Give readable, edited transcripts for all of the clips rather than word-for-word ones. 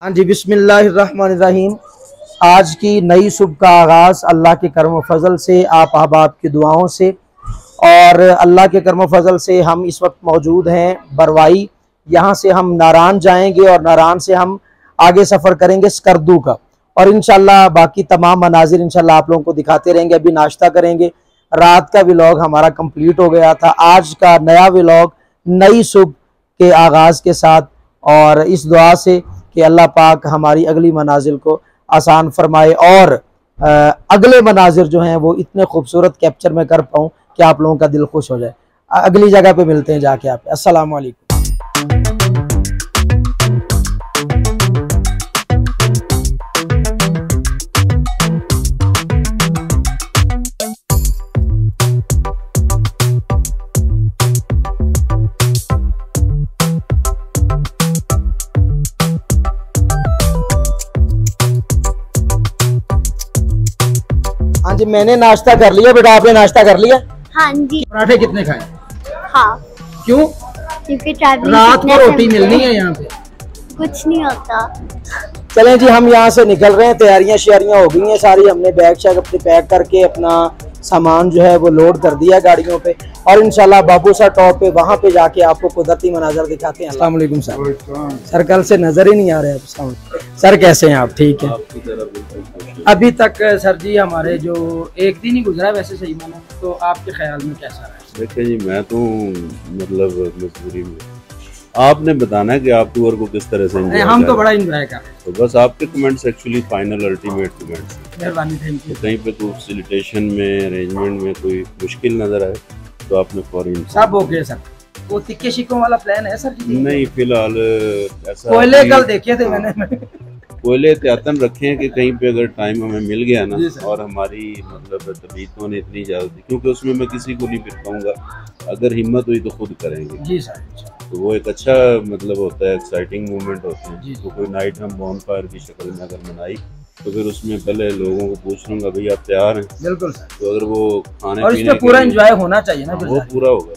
हाँ जी, बिस्मिल्लाहिर्रहमानिर्रहीम। आज की नई सुबह का आगाज़ अल्लाह के करम फजल से, आप अहबाब की दुआओं से और अल्लाह के करम फजल से हम इस वक्त मौजूद हैं बरवाई। यहाँ से हम नारान जाएंगे और नारान से हम आगे सफ़र करेंगे स्कर्दू का, और इंशाल्लाह बाकी तमाम मनाजिर इंशाल्लाह आप लोगों को दिखाते रहेंगे। अभी नाश्ता करेंगे। रात का व्लॉग हमारा कंप्लीट हो गया था। आज का नया व्लॉग नई सुबह के आगाज़ के साथ, और इस दुआ से कि अल्लाह पाक हमारी अगली मनाजिल को आसान फरमाए और अगले मनाजिर जो हैं वो इतने खूबसूरत कैप्चर में कर पाऊँ कि आप लोगों का दिल खुश हो जाए। अगली जगह पे मिलते हैं जाके। आप अस्सलाम वालेकुम। हाँ जी, मैंने नाश्ता कर लिया। बेटा आपने नाश्ता कर लिया? हाँ जी। पराठे कितने खाए? हाँ। क्यों? क्योंकि रात को रोटी मिलनी है यहाँ पे। कुछ नहीं होता। चलें जी, हम यहाँ से निकल रहे हैं। तैयारियां श्यारियां हो गई हैं सारी। हमने बैग शैग अपने पैक करके अपना सामान जो है वो लोड कर दिया गाड़ियों पे, और इंशाल्लाह बाबू सा टॉप पे वहाँ पे जाके आपको कुदरती मनाजर दिखाते हैं। अस्सलाम वालेकुम सर। सर कल से नजर ही नहीं आ रहे हैं। सर कैसे हैं आप? ठीक है। अभी तक सर जी हमारे जो एक दिन ही गुजरा वैसे सही माना, तो आपके ख्याल में कैसा रहा? देखिए जी, मैं तो मतलब मजबूरी में, आपने बताना है कि आप टूर को किस तरह से एंजॉय। हम तो बड़ा एंजॉय कर रहे हैं। तो बस आपके comments actually final ultimate comments. मेहरबानी, थैंक यू। तो कहीं पे कोई फैसिलिटेशन में अरेंजमेंट में कोई मुश्किल नजर आए तो आपने फौरन सब ओके सर। वो तिक्के शिकों वाला प्लान है सर जी? नहीं, फिलहाल ऐसा कोयले कल देखे थे मैंने। कोयले एहतियातन रखे हैं कि कहीं पे अगर टाइम हमें मिल गया ना, और हमारी मतलब तबीयतों ने इतनी इजाजत दी, क्योंकि उसमें मैं किसी को नहीं फिर पाऊंगा, अगर हिम्मत हुई तो खुद करेंगे जी सर। तो वो एक अच्छा मतलब होता है, एक्साइटिंग मोमेंट होते हैं। तो कोई नाइट हम बॉन फायर की शक्ल में अगर मनाई तो फिर उसमें पहले लोगों को पूछ लूंगा भाई आप तैयार हैं? बिल्कुल सर। तो अगर वो खाने और इसमें पूरा एंजॉय होना चाहिए ना, वो पूरा होगा।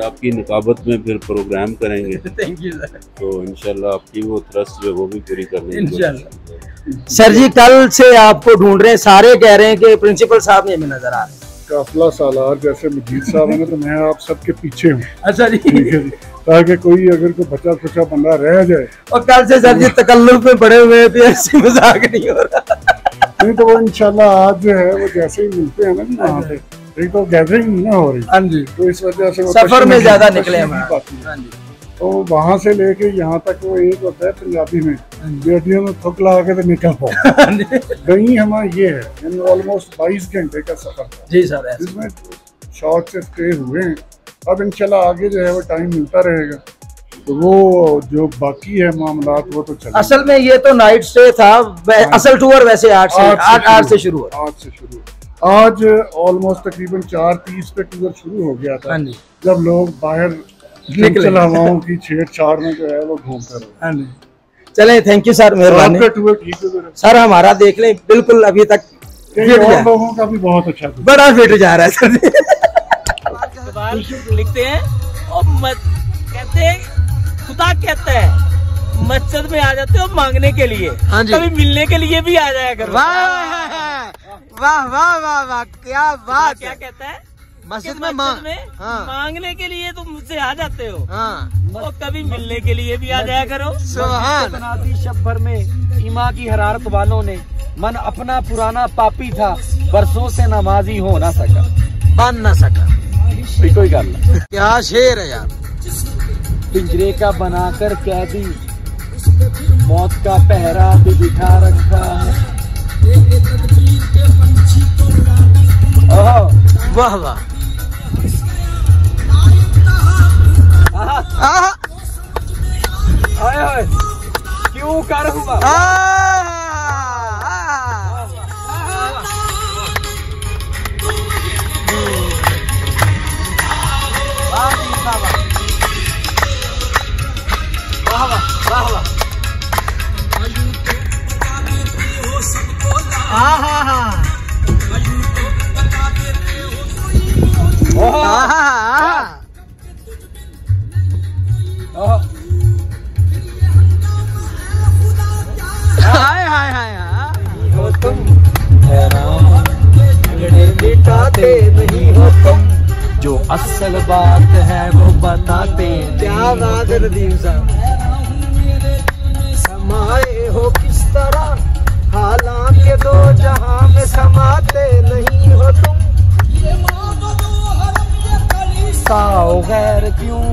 आपकी निकाबत में फिर प्रोग्राम करेंगे। Thank you sir. तो इंशाल्लाह आपकी वो थ्रस्ट जो वो भी पूरी करनी इंशाल्लाह। सर जी कल से आपको ढूंढ रहे हैं, सारे कह रहे हैं कि प्रिंसिपल साहब नहीं हमें नजर आ रहे। काफिला सालार जैसे मजीद साहब है ना, तो मैं आप सबके पीछे हूँ। अच्छा जी। ठीक है जी, ताकि कोई अगर कोई बचा खुचा बंदा रह जाए। और कल से सर जी तकल्लुफ में पड़े हुए हैं, ऐसे मजाक नहीं हो रहा। नहीं तो वो इंशाल्लाह आज जो है वो जैसे ही मिलते हैं ना जी वहाँ पे, एक तो गैदरिंग ना हो रही। हाँ जी। तो इस वजह से सफर में ज्यादा निकले हम। तो वहाँ से लेके यहाँ तक वो एक होता है पंजाबी में, बेटियों में थुक ला के तो निकल पाओ। गई हमारा ये है, यानी ऑलमोस्ट 22 घंटे का सफर था जी सर। इसमें शॉर्ट से स्टे हुए हैं। अब इंशाल्लाह आगे जो है वो टाइम मिलता रहेगा, तो वो जो बाकी है मामलात वो तो चले। असल में ये तो नाइट स्टे था। असल टूर वैसे 8 से शुरू हुआ। 8 से शुरू। आज ऑलमोस्ट तकरीबन 4:30 पे टूर शुरू हो गया था, जब लोग बाहर निकले हवाओं की छेड़छाड़ में जो है वो घूमते रहे। चले, थैंक यू सर, मेहरबानी। टूर ठीक है सर, हमारा देख लें बिल्कुल अभी तक और लोगों का भी बहुत अच्छा था। बड़ा फिट जा रहा है सर। लिखते हैं और कहते हैं, खुदा कहता है मस्जिद में आ जाते हो मांगने के लिए, कभी मिलने के लिए भी आ जाया करो। वाह वाह वाह वाह वाह, क्या बात। क्या कहता है? मस्जिद में मांगने के लिए तुम मुझसे आ जाते हो, और कभी मिलने के लिए भी आ जाया करो। सुभान। शब भर में ईमा की हरारत वालों ने मन अपना पुराना पापी था, बरसों से नमाजी हो ना सका, बन ना सका। कोई गल नहीं। क्या शेर है यार। पिंजरे का बनाकर कैदी मौत का पहरा भी बिठा रखा है। वाह वाह। क्यों कर हुआ? असल बात है वो बताते हैं। क्या बात है नदीम साहब, समाए हो किस तरह हालांकि दो जहां में समाते नहीं हो तुम, साओ गैर क्यों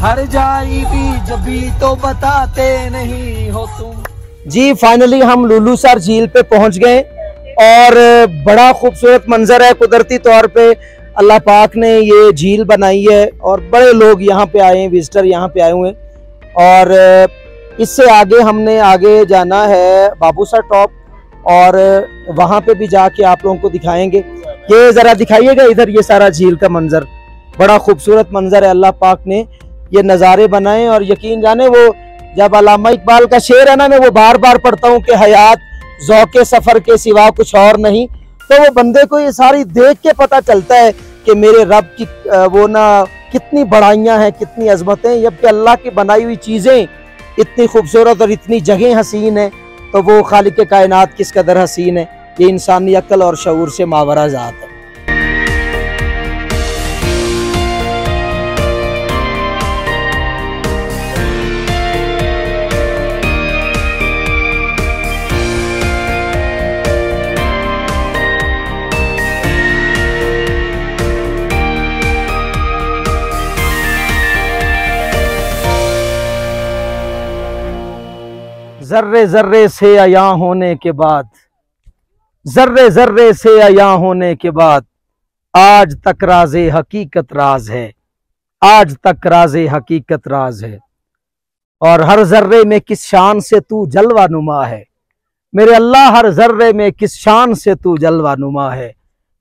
हर जाई भी जबी तो बताते नहीं हो तुम। जी फाइनली हम लुलूसर झील पे पहुंच गए और बड़ा खूबसूरत मंजर है। कुदरती तौर पे अल्लाह पाक ने ये झील बनाई है और बड़े लोग यहाँ पे आए हैं, विजिटर यहाँ पे आए हुए हैं। और इससे आगे हमने आगे जाना है बाबूसर टॉप और वहाँ पे भी जाके आप लोगों को दिखाएंगे। ये ज़रा दिखाइएगा इधर, ये सारा झील का मंजर, बड़ा खूबसूरत मंजर है। अल्लाह पाक ने ये नज़ारे बनाए और यकीन जाने वो जब अल्लामा इकबाल का शेर है ना, मैं वो बार बार पढ़ता हूँ कि हयात ज़ौक़े सफ़र के सिवा कुछ और नहीं, तो वो बंदे को ये सारी देख के पता चलता है कि मेरे रब की वो ना कितनी बड़ाइयाँ हैं, कितनी अजमतें, जबकि अल्लाह की बनाई हुई चीज़ें इतनी खूबसूरत और इतनी जगह हसीन है, तो वो खालिक कायनात किस कदर हसीन है। ये इंसानी अक्ल और शऊर से मावरा ज़ात है। जर्रे जर्रे से अया होने के बाद, जर्रे जर्रे से अया होने के बाद, आज तक राज़े हकीकत राज है, आज तक राज़े हकीकत राज है। और हर जर्रे में किस शान से तू जलवा नुमा है, मेरे अल्लाह हर जर्रे में किस शान से तू जलवा नुमा है।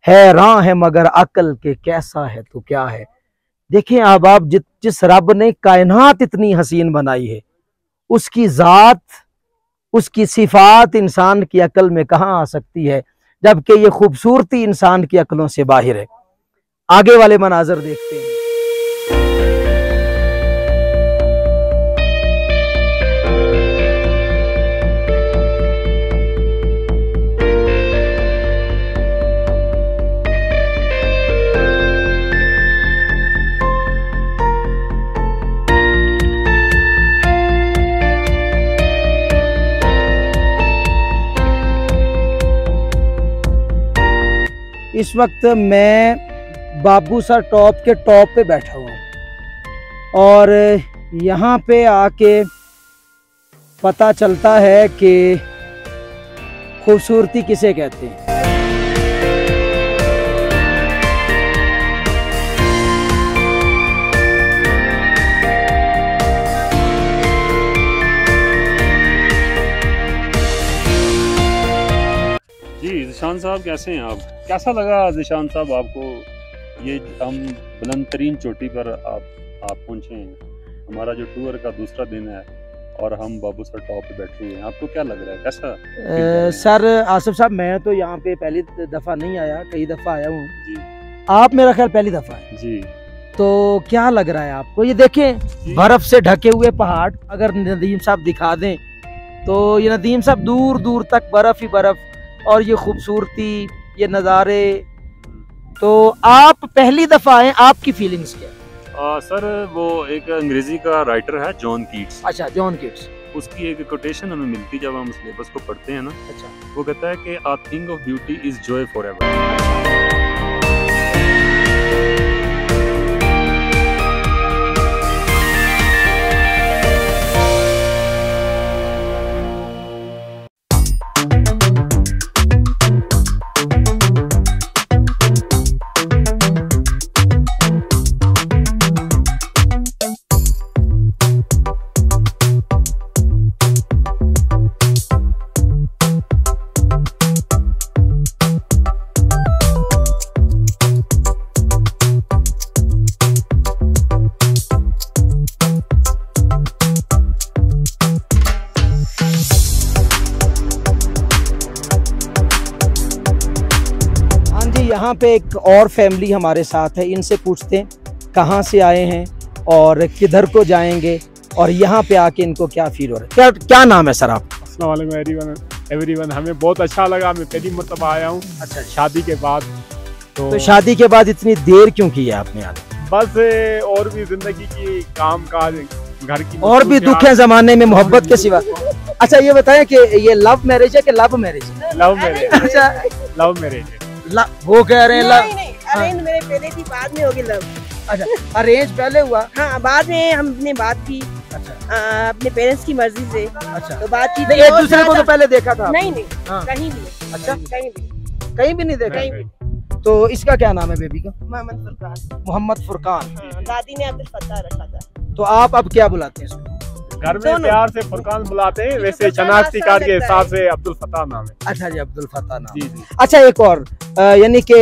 हैरान है मगर अक्ल के कैसा है तू क्या है। देखें अब आप जिस रब ने कायनात इतनी हसीन बनाई है, उसकी ज़ात, उसकी सिफात इंसान की अकल में कहाँ आ सकती है, जबकि ये खूबसूरती इंसान की अकलों से बाहर है। आगे वाले मनाजर देखते हैं। इस वक्त मैं बाबूसर टॉप के टॉप पे बैठा हुआ और यहाँ पे आके पता चलता है कि खूबसूरती किसे कहते हैं। जी ज़िशान साहब कैसे हैं आप? कैसा लगा ज़िशान साहब आपको ये हम बुलंद तरीन चोटी पर आप पहुंचे हैं? हमारा जो टूर का दूसरा दिन है और हम बाबूसर टॉप पे बैठे हुए हैं, आपको क्या लग रहा है, कैसा? सर आसिफ साहब, मैं तो यहाँ पे पहली दफ़ा नहीं आया, कई दफ़ा आया हूँ जी। आप मेरा ख्याल पहली दफ़ा है जी, तो क्या लग रहा है आपको? ये देखें बर्फ से ढके हुए पहाड़, अगर नदीम साहब दिखा दें तो ये नदीम साहब दूर दूर तक बर्फ ही बर्फ और ये खूबसूरती, ये नज़ारे। तो आप पहली दफ़ा आए, आपकी फीलिंग्स क्या? सर वो एक अंग्रेजी का राइटर है जॉन कीट्स। अच्छा, जॉन कीट्स। उसकी एक कोटेशन हमें मिलती जब हम सिलेबस को पढ़ते हैं ना। अच्छा। वो कहता है कि a thing of beauty is Joy forever. यहाँ पे एक और फैमिली हमारे साथ है, इनसे पूछते हैं कहाँ से आए हैं और किधर को जाएंगे और यहाँ पे आके इनको क्या फील हो रहा है। क्या नाम है सर आप? अस्सलाम वालेकुम एवरीवन, हमें बहुत अच्छा लगा, मैं पहली मरतबा आया हूँ। अच्छा, शादी के बाद। तो शादी के बाद इतनी देर क्यों की है आपने आने? बस और भी जिंदगी की काम काज घर की और भी दुख है जमाने में मोहब्बत के सिवा। अच्छा ये बताएं कि ये लव मैरिज है कि लव मैरिज है? Love marriage. अच्छा लव मैरिज है। वो कह रहे हैं लव। अरेंज मेरे पहले थी, बाद में होगी लव। अच्छा अरेंज पहले हुआ? हाँ बाद में हमने बात की। अच्छा अपने पेरेंट्स की मर्जी से। अच्छा तो बात की एक दूसरे को तो पहले देखा था? नहीं हाँ। कहीं भी। अच्छा कहीं भी नहीं देखा? कहीं भी। तो इसका क्या नाम है बेबी का? मोहम्मद फुरकान। मोहम्मद फुरकान। दादी ने अब्दुल फत्ताह रखा था। तो आप अब क्या बुलाते हैं इसको? घर में प्यार से फुरकान बुलाते हैं, वैसे शनाख्ती कार्ड के हिसाब से अब्दुल फत्ताह नाम है। अच्छा जी अब्दुल फत्ताह नाम। जी। अच्छा एक और यानी कि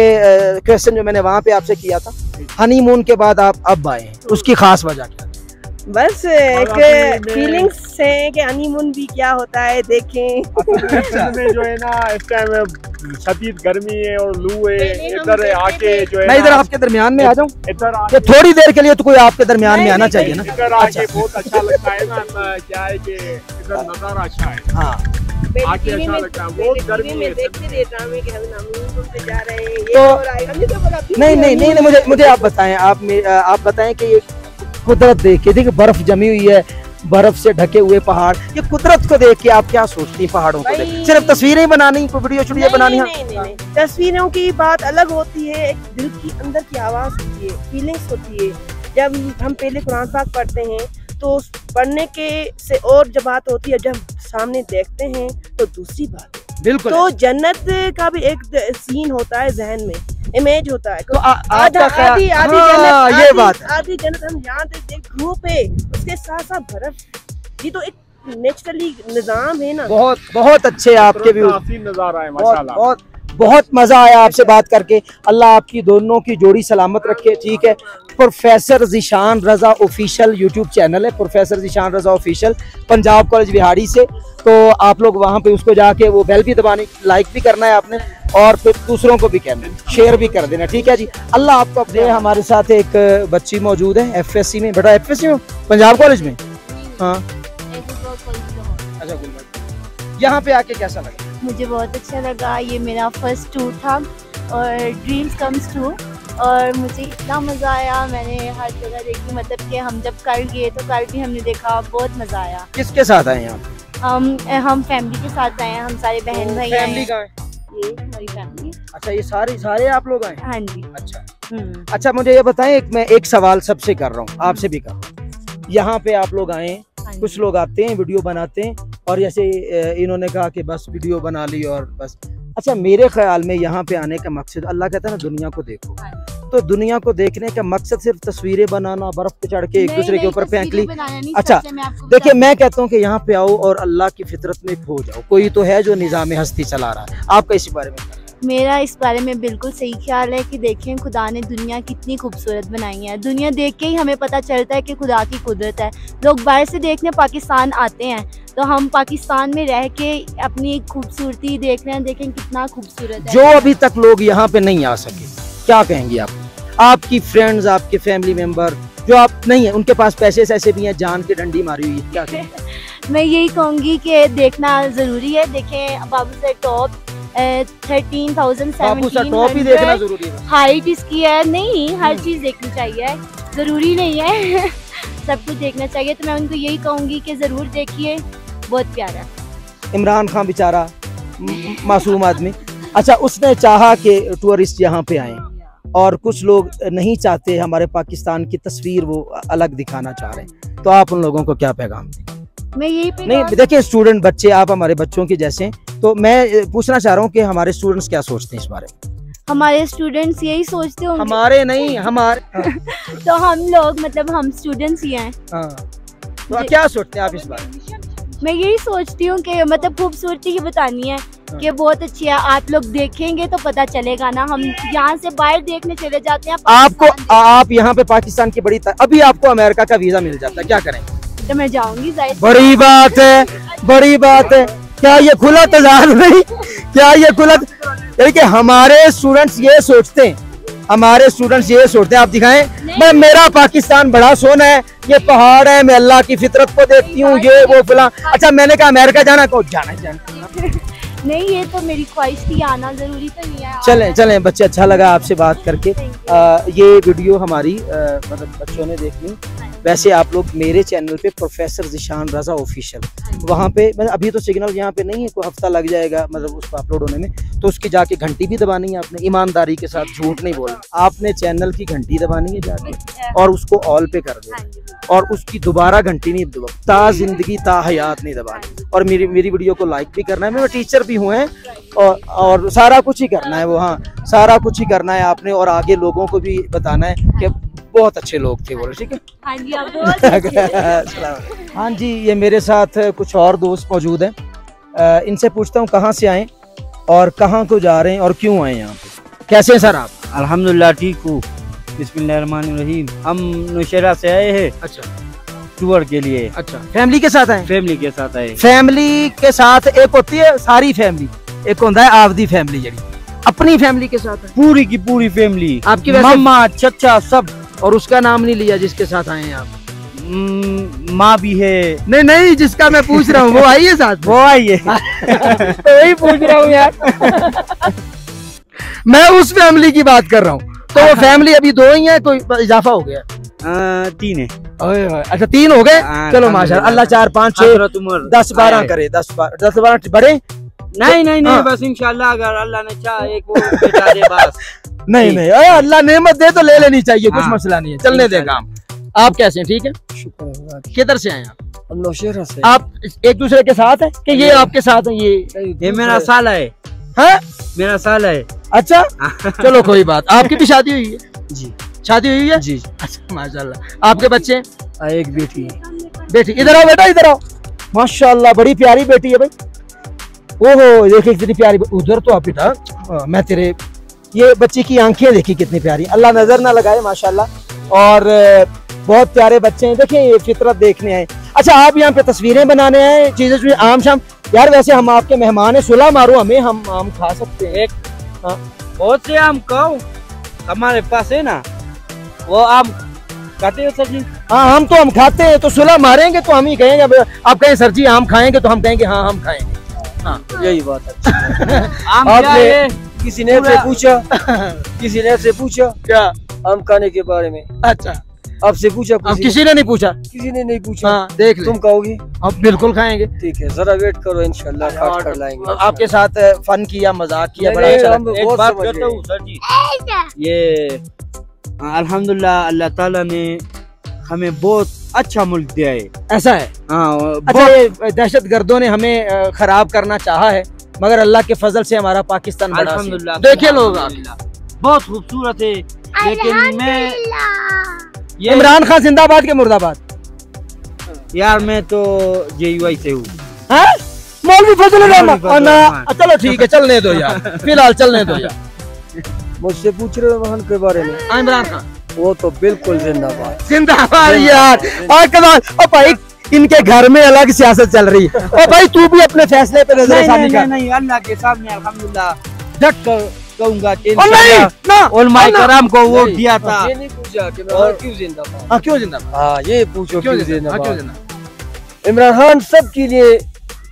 क्वेश्चन जो मैंने वहाँ पे आपसे किया था, हनीमून के बाद आप अब आए हैं, उसकी खास वजह क्या? बस एक फीलिंग्स है कि हनीमून भी क्या होता है देखें। में जो है ना इस टाइम शदीद गर्मी है और लू है, इधर आके जो है मैं इधर आपके दरमियान में आ जाऊँ? इधर तो थोड़ी देर के लिए तो कोई आपके दरमियान में आना चाहिए ना। इधर आके बहुत अच्छा लगता है ना, क्या है कि इधर नजारा अच्छा है। हाँ आके अच्छा लगता है। बहुत गर्मी है। तो नहीं मुझे आप बताएं, आप बताएं कि ये कुदरत देख के, देखिए बर्फ जमी हुई है, बर्फ से ढके हुए पहाड़, ये कुदरत को देख के आप क्या सोचती हैं? पहाड़ों को देख सिर्फ तस्वीरें बनानी, कोई वीडियो बनानी? नहीं। तस्वीरों की बात अलग होती है, एक दिल की अंदर की आवाज होती है, फीलिंग्स होती है। जब हम पहले कुरान पाक पढ़ते हैं तो पढ़ने के से और जब बात होती है, जब सामने देखते हैं तो दूसरी बात है। बिल्कुल। तो जन्नत का भी एक सीन होता है, जहन में इमेज होता है। तो आधी जन्नत, ये बात है। आधी जन्नत हम यहाँ देख धूप है, उसके साथ साथ बर्फ। ये तो एक नेचुरली निजाम है ना। बहुत अच्छे आपके भी नजारा है माशाल्लाह। बहुत मजा आया आपसे बात करके। अल्लाह आपकी दोनों की जोड़ी सलामत रखे। ठीक है, प्रोफेसर ज़ीशान रज़ा ऑफिशियल यूट्यूब चैनल है, प्रोफेसर ज़ीशान रज़ा ऑफिशियल, पंजाब कॉलेज बिहाड़ी से। तो आप लोग वहाँ पे उसको जाके वो बेल भी दबानी, लाइक भी करना है आपने, और फिर दूसरों को भी कहना, शेयर भी कर देना। ठीक है जी, अल्लाह आपको अपने। हमारे साथ एक बच्ची मौजूद है FSC में। बेटा FSC में पंजाब कॉलेज में? हाँ। अच्छा गुलबर्ग, यहाँ पे आके कैसा लगा? मुझे बहुत अच्छा लगा। ये मेरा फर्स्ट टूर था और ड्रीम्स कम्स ट्रू, और मुझे इतना मज़ा आया। मैंने हर जगह देखी, मतलब कि हम जब कल गए तो कल भी हमने देखा, बहुत मज़ा आया। किसके साथ आए यहाँ? हम फैमिली के साथ आए हैं, हम सारे बहन भाई आए हैं। ये हमारी फैमिली। अच्छा ये सारे आप लोग आए? हाँ जी। अच्छा अच्छा मुझे ये बताएं, मैं एक सवाल सबसे कर रहा हूँ, आपसे भी कर रहा हूँ। यहाँ पे आप लोग आए, कुछ लोग आते हैं वीडियो बनाते हैं, और जैसे इन्होंने कहा कि बस वीडियो बना ली और बस। अच्छा मेरे ख्याल में यहाँ पे आने का मकसद, अल्लाह कहता है ना दुनिया को देखो, तो दुनिया को देखने का मकसद सिर्फ तस्वीरें बनाना, बर्फ पे चढ़ के एक दूसरे के ऊपर फेंक ली। अच्छा देखिए, मैं कहता हूँ कि यहाँ पे आओ और अल्लाह की फितरत में खो जाओ। कोई तो है जो निज़ाम हस्ती चला रहा है। आपका इस बारे में? मेरा इस बारे में बिल्कुल सही ख्याल है कि देखें खुदा ने दुनिया कितनी खूबसूरत बनाई है। दुनिया देख के ही हमें पता चलता है कि खुदा की कुदरत है। लोग बाहर से देखने पाकिस्तान आते हैं, तो हम पाकिस्तान में रह के अपनी खूबसूरती देख रहे हैं। देखें कितना खूबसूरत है। जो अभी तक लोग यहाँ पे नहीं आ सके, क्या कहेंगे आप? आपकी फ्रेंड्स, आपके फैमिली मेंबर जो आप नहीं है, उनके पास पैसे ऐसे भी हैं, जान की डंडी मारी हुई है, क्या कहेंगे? मैं यही कहूँगी कि देखना ज़रूरी है। देखें बाबू सर टॉप 13,000 टॉप ही देखना जरूरी है। हाइट इसकी है, नहीं हर चीज़ देखनी चाहिए, ज़रूरी नहीं है सब कुछ देखना चाहिए। तो मैं उनको यही कहूँगी कि ज़रूर देखिए, बहुत प्यारा। इमरान खान बेचारा मासूम आदमी। अच्छा उसने चाहा कि टूरिस्ट यहाँ पे आए, और कुछ लोग नहीं चाहते, हमारे पाकिस्तान की तस्वीर वो अलग दिखाना चाह रहे हैं, तो आप उन लोगों को क्या पैगाम दें? मैं यही नहीं देखिए, स्टूडेंट बच्चे, आप हमारे बच्चों के जैसे हैं, तो मैं पूछना चाह रहा हूँ कि हमारे स्टूडेंट्स क्या सोचते हैं इस बारे में? हमारे स्टूडेंट्स यही सोचते होंगे। हमारे नहीं, हमारे तो हम लोग मतलब हम स्टूडेंट्स ही हैं। तो क्या सोचते हैं आप इस बारे में? मैं यही सोचती हूँ कि मतलब खूबसूरती ही बतानी है कि बहुत अच्छी है। आप लोग देखेंगे तो पता चलेगा ना। हम यहाँ से बाहर देखने चले जाते हैं, आपको आप यहाँ पे पाकिस्तान की बड़ी अभी आपको अमेरिका का वीजा मिल जाता है, क्या करेंगे? तो मैं जाऊंगी। बड़ी बात है, बड़ी बात है। क्या ये खुला तजाल नहीं? क्या ये खुला? देखिए हमारे स्टूडेंट्स ये सोचते हैं, हमारे स्टूडेंट्स ये सोचते हैं, आप दिखाएं। मैं मेरा पाकिस्तान बड़ा सोना है, ये पहाड़ है, मैं अल्लाह की फितरत को देखती हूँ, ये वो फला। अच्छा मैंने कहा अमेरिका जाना, को जाना नहीं, ये तो मेरी ख्वाहिश थी, आना जरूरी तो नहीं है। चलें बच्चे, अच्छा लगा आपसे बात करके। ये वीडियो हमारी मतलब बच्चों ने देखनी। वैसे आप लोग मेरे चैनल पे प्रोफेसर ज़ीशान रज़ा ऑफिशियल, वहाँ पे मतलब अभी तो सिग्नल यहाँ पे नहीं है, कोई हफ्ता लग जाएगा मतलब उसको अपलोड होने में, तो उसकी जाके घंटी भी दबानी है आपने, ईमानदारी के साथ, झूठ नहीं बोलना। आपने चैनल की घंटी दबानी है जाके और उसको ऑल पे कर देना और उसकी दोबारा घंटी नहीं दबा, ता जिंदगी ता हयात नहीं दबानी। और मेरी वीडियो को लाइक भी करना है, मैं टीचर भी हूँ हैं और सारा कुछ ही करना है वो, हाँ सारा कुछ ही करना है आपने और आगे लोगों को भी बताना है कि बहुत अच्छे लोग थे बोले। ठीक है हाँ जी, आप बहुत हाँ जी, ये मेरे साथ कुछ और दोस्त मौजूद हैं, इनसे पूछता हूँ कहाँ से आए और कहाँ को जा रहे हैं और क्यों आए यहाँ पे। कैसे हैं सर आप? अल्हम्दुलिल्लाह ठीक हूँ। बिस्मिल्लाहिर्रहमानिर्रहीम। हम नौशेरा से आए हैं अच्छा टूर के लिए। अच्छा, फैमिली के साथ आए? फैमिली के साथ आए। फैमिली के साथ एक होती है सारी फैमिली, एक होता है आपदी फैमिली जड़ी अपनी फैमिली के साथ है। पूरी की पूरी फैमिली आपकी, मम्मा चचा सब। और उसका नाम नहीं लिया जिसके साथ आए हैं आप? माँ भी है। नहीं नहीं, जिसका मैं पूछ रहा हूँ वो आई है साथ? वो आई है तो वही पूछ रहा हूँ यार मैं उस फैमिली की बात कर रहा हूँ। तो वो फैमिली अभी 2 ही है, कोई इजाफा हो गया? 3 है। अच्छा 3 हो गए, चलो माशाअल्लाह। अल्लाह 4 5 6 10 12 करे, 10 12 बड़े। नहीं नहीं नहीं, बस इंशाल्लाह अगर अल्लाह ने चाहा एक और बेटा दे बस। नहीं नहीं, अल्लाह नेमत दे तो ले लेनी चाहिए, कुछ मसला नहीं है, चलने दे काम। आप कैसे हैं? ठीक है, शुक्र। किधर से आए आप? हम नौशेरा से। आप एक दूसरे के साथ हैं कि ये आपके साथ हैं? ये मेरा साला है। हाँ मेरा साला है। अच्छा चलो कोई बात। आपकी भी शादी हुई है? जी शादी हुई है जी। अच्छा माशाल्लाह। आपके बच्चे? एक बेटी है। बेटी इधर आओ बेटा, इधर आओ। माशाल्लाह बड़ी प्यारी बेटी है भाई। ओहो देखिए कितनी प्यारी। उधर तो आप बेटा, मैं तेरे ये बच्ची की आंखें देखी कितनी प्यारी, अल्लाह नजर ना लगाए माशाल्लाह। और बहुत प्यारे बच्चे हैं, देखिए ये फितरत देखने आए। अच्छा आप यहाँ पे तस्वीरें बनाने आए, चीजें आम शाम? यार वैसे हम आपके मेहमान हैं, सुलह मारो हमें, हम आम खा सकते हैं। बहुत से आम खाओ, हमारे पास है ना, वो आम खाते हो सर जी? हाँ हम तो हम खाते हैं, तो सुलह मारेंगे तो हम ही कहेंगे। आप कहें सर जी आम खाएंगे तो हम कहेंगे हाँ हम खाएंगे। हाँ यही बात है। आम आपने किसी ने से पूछा, किसी ने से पूछा क्या आम खाने के बारे में? अच्छा आपसे पूछा? अब किसी ने नहीं पूछा? किसी ने नहीं पूछा। हाँ देख तुम खाओगे? अब बिल्कुल खाएंगे। ठीक है, जरा वेट करो, इंशाल्लाह काट कर लाएंगे। आपके साथ फन किया, मजाक किया, बड़ा अच्छा लगा। एक बात कहता हूँ सर जी, ये अल्हम्दुलिल्लाह अल्लाह ताला ने हमें बहुत अच्छा मुल्क दिया है। ऐसा है? हाँ। अच्छा ये दहशत गर्दों ने हमें खराब करना चाहा है, मगर अल्लाह के फजल से हमारा पाकिस्तान बड़ा। अल्हम्दुलिल्लाह। देखिए लोग बहुत खूबसूरत है, लेकिन मैं इमरान खान जिंदाबाद के मुर्दाबाद? यार मैं तो JUI से हूँ। मौलवी फजल रहमान। चलो ठीक है, चलने दो यार, फिलहाल चलने दो यार। मुझसे पूछ रहे हो वहाँ के बारे में? इमरान खान वो तो बिल्कुल जिंदाबाद। जिंदाबाद यार। और भाई इनके घर में अलग सियासत चल रही है। और भाई तू भी अपने फैसले पे नजरसानी कर। नहीं, अल्लाह के सामने अल्हम्दुलिल्लाह डट कर कहूँगा कि कराम को वोट दिया था। ये नहीं पूछा कि और क्यों जिंदाबाद? हाँ क्यों जिंदाबाद? हाँ ये पूछो क्यों जिंदाबाद? इमरान खान सब के लिए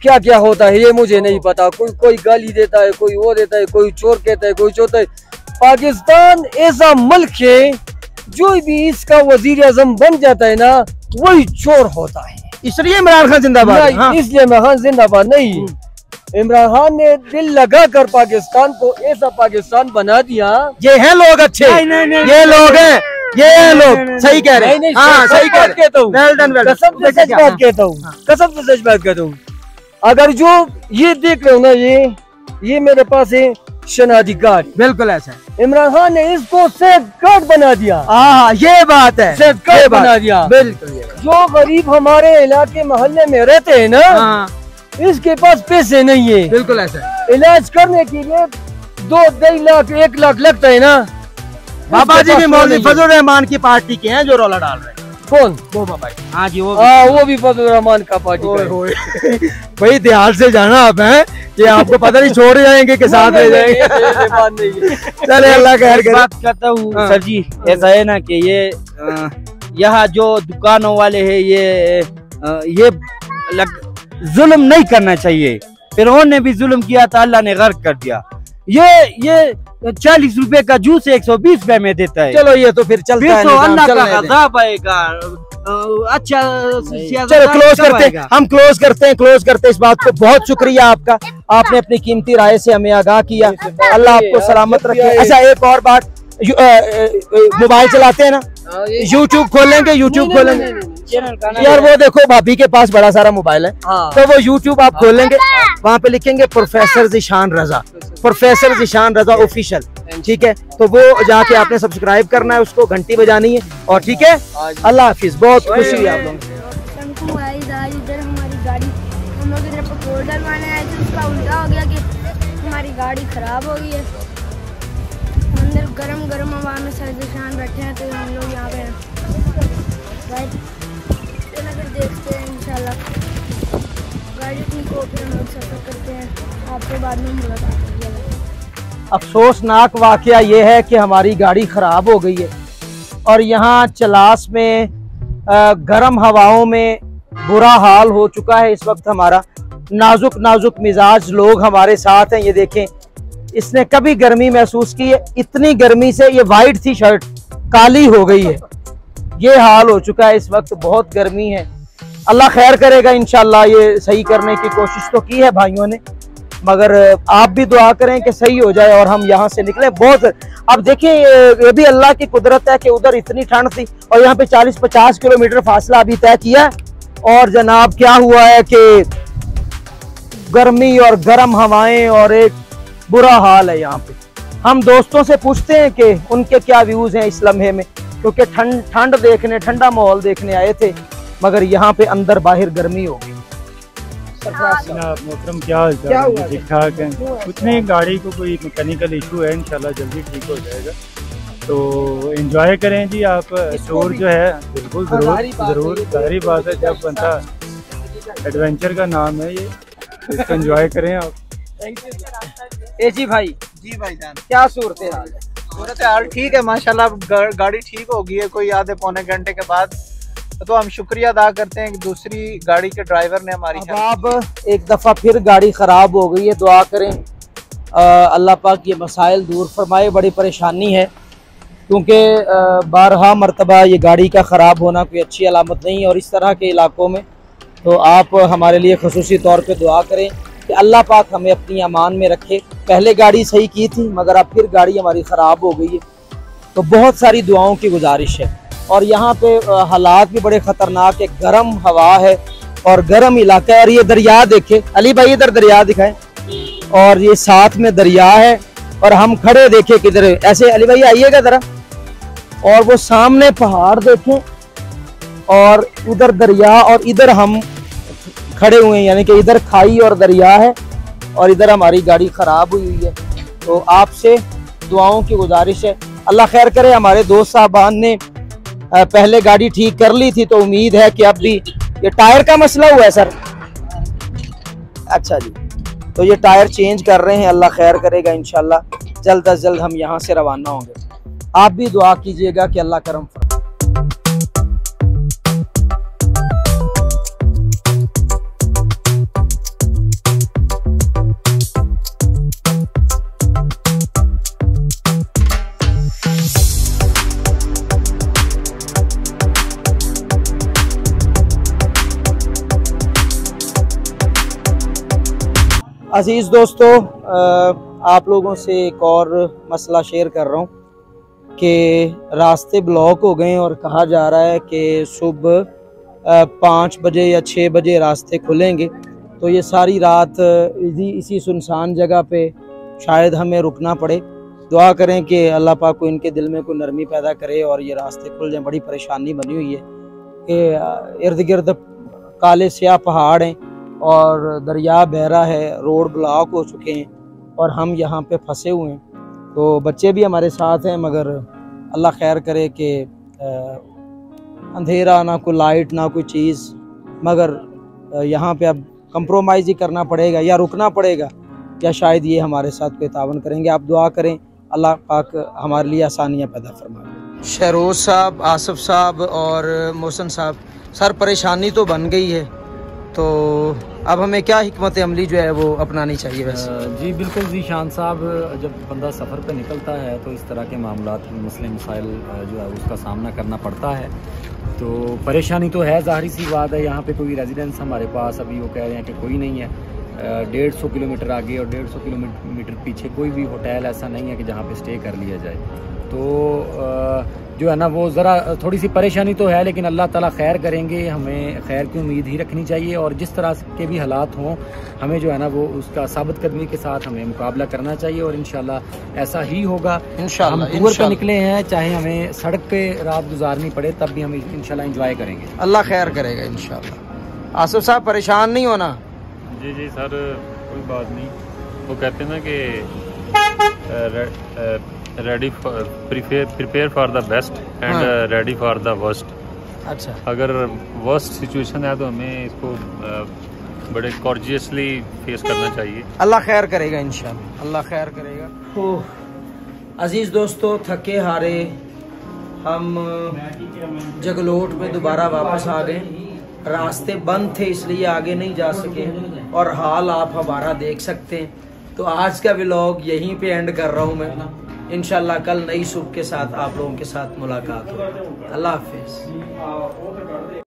क्या क्या होता है ये मुझे नहीं पता। कोई गाली देता है, कोई वो देता है, कोई चोर कहता है, कोई चोता है। पाकिस्तान ऐसा मुल्क है जो भी इसका वजीर आजम बन जाता है ना वही चोर होता है। इसलिए इमरान खान जिंदाबाद? हाँ। इसलिए इमरान खान जिंदाबाद नहीं, इमरान खान ने दिल लगा कर पाकिस्तान को ऐसा पाकिस्तान बना दिया। ये हैं लोग अच्छे। नहीं, ये लोग हैं, ये लोग सही कह रहे हैं। हाँ सही कहता हूँ, कसम से सच बात कहता हूँ, कसम से सच बात कहता हूँ। अगर जो ये देख रहे हो ना, ये मेरे पास है शनाधिकार। बिल्कुल ऐसा है। इमरान खान ने इसको सेफ गार्ड बना दिया। हाँ ये बात है, सेफ गार्ड बना दिया। बिल्कुल। जो गरीब हमारे इलाके मोहल्ले में रहते हैं ना, इसके पास पैसे नहीं है। बिल्कुल ऐसा। इलाज करने के लिए 2-2 लाख 1 लाख लगता है ना। बाबा जी भी मौलवी फजल रहमान की पार्टी के हैं जो रौला डाल रहे हैं। कौन? वो बाबा जी। हाँ जी वो भी फजल रहमान का पार्टी का। भाई ध्यान से जाना आप हैं, ये आपको पता नहीं छोड़ जाएंगे के साथ ले जाएंगे। चले अल्लाह खैर करे। बात करता हूँ सर जी, ऐसा है ना कि ये यहाँ जो दुकानों वाले हैं ये जुल्म नहीं करना चाहिए। फिरौन ने भी जुल्म किया था, अल्लाह ने गर्क कर दिया। ये 40 रुपए का जूस 120 रुपए में देता है। चलो ये तो फिर चलता है, तो अल्लाह का अज़ाब आएगा। अच्छा चलो क्लोज करते हैं, हम क्लोज करते हैं इस बात को। बहुत शुक्रिया आपका, आपने अपनी कीमती राय से हमें आगाह किया। अल्लाह आपको सलामत रखे। अच्छा एक और बात, मोबाइल चलाते हैं ना, यूट्यूब खोलेंगे यार, वो देखो भाभी के पास बड़ा सारा मोबाइल है, तो वो यूट्यूब आप खोलेंगे, वहाँ पे लिखेंगे प्रोफेसर ज़ीशान रजा ऑफिशियल, ठीक है। तो वो जाके आपने सब्सक्राइब करना है, उसको घंटी बजानी है, और ठीक है। अल्लाह हाफिज, बहुत खुशी हुई आप लोगों इधर हमारी गाड़ी, हम लोग इधर पेट्रोल डलवाने आए थे, उसका उल्टा हो गया कि हमारी गाड़ी खराब हो गई है। अंदर गरम हवा में सर्दिशान बैठे हैं, तो हम लोग यहाँ पे राइट अगर देखते हैं इंशाल्लाह गाड़ी ठीक हो, फिर हम लोग सफर करते हैं, आपसे बाद में मुलाकात होगी। अफसोसनाक वाकया ये है कि हमारी गाड़ी ख़राब हो गई है, और यहाँ चलास में गर्म हवाओं में बुरा हाल हो चुका है। इस वक्त हमारा नाजुक मिजाज लोग हमारे साथ हैं। ये देखें, इसने कभी गर्मी महसूस की है, इतनी गर्मी से ये वाइट थी शर्ट काली हो गई है, ये हाल हो चुका है। इस वक्त बहुत गर्मी है, अल्लाह खैर करेगा इंशाल्लाह। ये सही करने की कोशिश तो की है भाइयों ने, मगर आप भी दुआ करें कि सही हो जाए और हम यहाँ से निकले। बहुत अब देखिए, ये भी अल्लाह की कुदरत है कि उधर इतनी ठंड थी और यहाँ पे 40-50 किलोमीटर फासला अभी तय किया, और जनाब क्या हुआ है कि गर्मी और गर्म हवाएं और एक बुरा हाल है यहाँ पे। हम दोस्तों से पूछते हैं कि उनके क्या व्यूज हैं इस लम्हे में, क्योंकि ठंड देखने, ठंडा माहौल देखने आए थे, मगर यहाँ पे अंदर बाहर गर्मी हो गई। मोहतरम क्या हाल चाल है? ठीक ठाक है, कुछ नहीं, गाड़ी को कोई मैकेनिकल इशू है, इंशाल्लाह जल्दी ठीक हो जाएगा, तो एंजॉय करें जी आप। शोर जो है बिल्कुल ज़रूर जाहिर बात है, जब बनता एडवेंचर का नाम है ये, इसको एंजॉय करें आप। जी भाई जान, क्या सूरत हाल? ठीक है माशाल्लाह, गाड़ी ठीक हो गई है कोई आधे पौने घंटे के बाद, तो हम शुक्रिया अदा करते हैं कि दूसरी गाड़ी के ड्राइवर ने हमारी। अब एक दफ़ा फिर गाड़ी ख़राब हो गई है, दुआ करें अल्लाह पाक ये मसाइल दूर फरमाए। बड़ी परेशानी है, क्योंकि 12 मरतबा ये गाड़ी का ख़राब होना कोई अच्छी अलामत नहीं है, और इस तरह के इलाकों में तो आप हमारे लिए ख़ुसूसी तौर पे दुआ करें कि अल्लाह पाक हमें अपनी अमान में रखे। पहले गाड़ी सही की थी, मगर अब फिर गाड़ी हमारी ख़राब हो गई है, तो बहुत सारी दुआओं की गुजारिश है। और यहाँ पे हालात भी बड़े ख़तरनाक है, गर्म हवा है और गर्म इलाका है। और ये दरिया देखे, अली भाई इधर दरिया दिखाएं, और ये साथ में दरिया है, और हम खड़े देखे किधर, ऐसे अली भाई आइएगा ज़रा, और वो सामने पहाड़ देखें और उधर दरिया, और इधर हम खड़े हुए हैं, यानी कि इधर खाई और दरिया है, और इधर हमारी गाड़ी ख़राब हुई है। तो आपसे दुआओं की गुजारिश है, अल्लाह खैर करे। हमारे दोस्त साहबान ने पहले गाड़ी ठीक कर ली थी, तो उम्मीद है कि अब भी ये टायर का मसला हुआ है सर। अच्छा जी, तो ये टायर चेंज कर रहे हैं, अल्लाह खैर करेगा इंशाल्लाह। जल्द अज जल्द हम यहाँ से रवाना होंगे। आप भी दुआ कीजिएगा कि अल्लाह करम फरमाए। अजीज़ दोस्तों, आप लोगों से एक और मसला शेयर कर रहा हूँ कि रास्ते ब्लॉक हो गए और कहा जा रहा है कि सुबह 5 बजे या 6 बजे रास्ते खुलेंगे। तो ये सारी रात इसी सुनसान जगह पे शायद हमें रुकना पड़े। दुआ करें कि अल्लाह पाक को इनके दिल में कोई नरमी पैदा करे और ये रास्ते खुल जाएं। बड़ी परेशानी बनी हुई है कि इर्द गिर्द काले स्याह पहाड़ हैं और दरिया बहरा है, रोड ब्लॉक हो चुके हैं और हम यहाँ पे फंसे हुए हैं। तो बच्चे भी हमारे साथ हैं, मगर अल्लाह खैर करे कि अंधेरा, ना कोई लाइट, ना कोई चीज़, मगर यहाँ पे अब कंप्रोमाइज़ ही करना पड़ेगा, या रुकना पड़ेगा, या शायद ये हमारे साथ कोई तावन करेंगे। आप दुआ करें अल्लाह पाक हमारे लिए आसानियाँ पैदा फरमाए। शहरोज साहब, आसिफ साहब और मोहसन साहब, सर परेशानी तो बन गई है, तो अब हमें क्या हिकमत अमली जो है वो अपनानी चाहिए वैसे? जी बिल्कुल जी शान साहब, जब बंदा सफ़र पे निकलता है तो इस तरह के मामलात, मसले मसाइल जो है उसका सामना करना पड़ता है। तो परेशानी तो है, ज़ाहिर सी बात है। यहाँ पे कोई रेजिडेंस हमारे पास अभी वो कह रहे हैं कि कोई नहीं है। 150 किलोमीटर आगे और 150 किलोमीटर पीछे कोई भी होटल ऐसा नहीं है कि जहाँ पे स्टे कर लिया जाए। तो जो है ना वो ज़रा थोड़ी सी परेशानी तो है, लेकिन अल्लाह ताला खैर करेंगे। हमें खैर की उम्मीद ही रखनी चाहिए और जिस तरह के भी हालात हों हमें जो है ना वो उसका साबित कदमी के साथ हमें मुकाबला करना चाहिए और इंशाल्लाह ऐसा ही होगा। इंशाल्लाह हम टूर पे निकले हैं, चाहे हमें सड़क पे रात गुजारनी पड़े तब भी हम इंशाल्लाह एंजॉय करेंगे। अल्लाह खैर करेगा इंशाल्लाह। आसिफ साहब परेशान नहीं होना। जी जी सर, कोई बात नहीं। वो कहते हैं ना कि ready prepare for the best and ready for the worst. अच्छा, अगर वर्स्ट सिचुएशन है तो हमें इसको बड़े कॉर्जियसली फेस करना चाहिए। अल्लाह खैर करेगा इंशाल्लाह, अल्लाह खैर करेगा। तो अजीज दोस्तों, थके हारे हम जगलोट में दोबारा वापस आ गए। रास्ते बंद थे इसलिए आगे नहीं जा सके और हाल आप हमारा देख सकते हैं। तो आज का व्लॉग यहीं पे एंड कर रहा हूँ मैं। इंशाल्लाह कल नई सुबह के साथ आप लोगों के साथ मुलाकात होगी। अल्लाह हाफिज।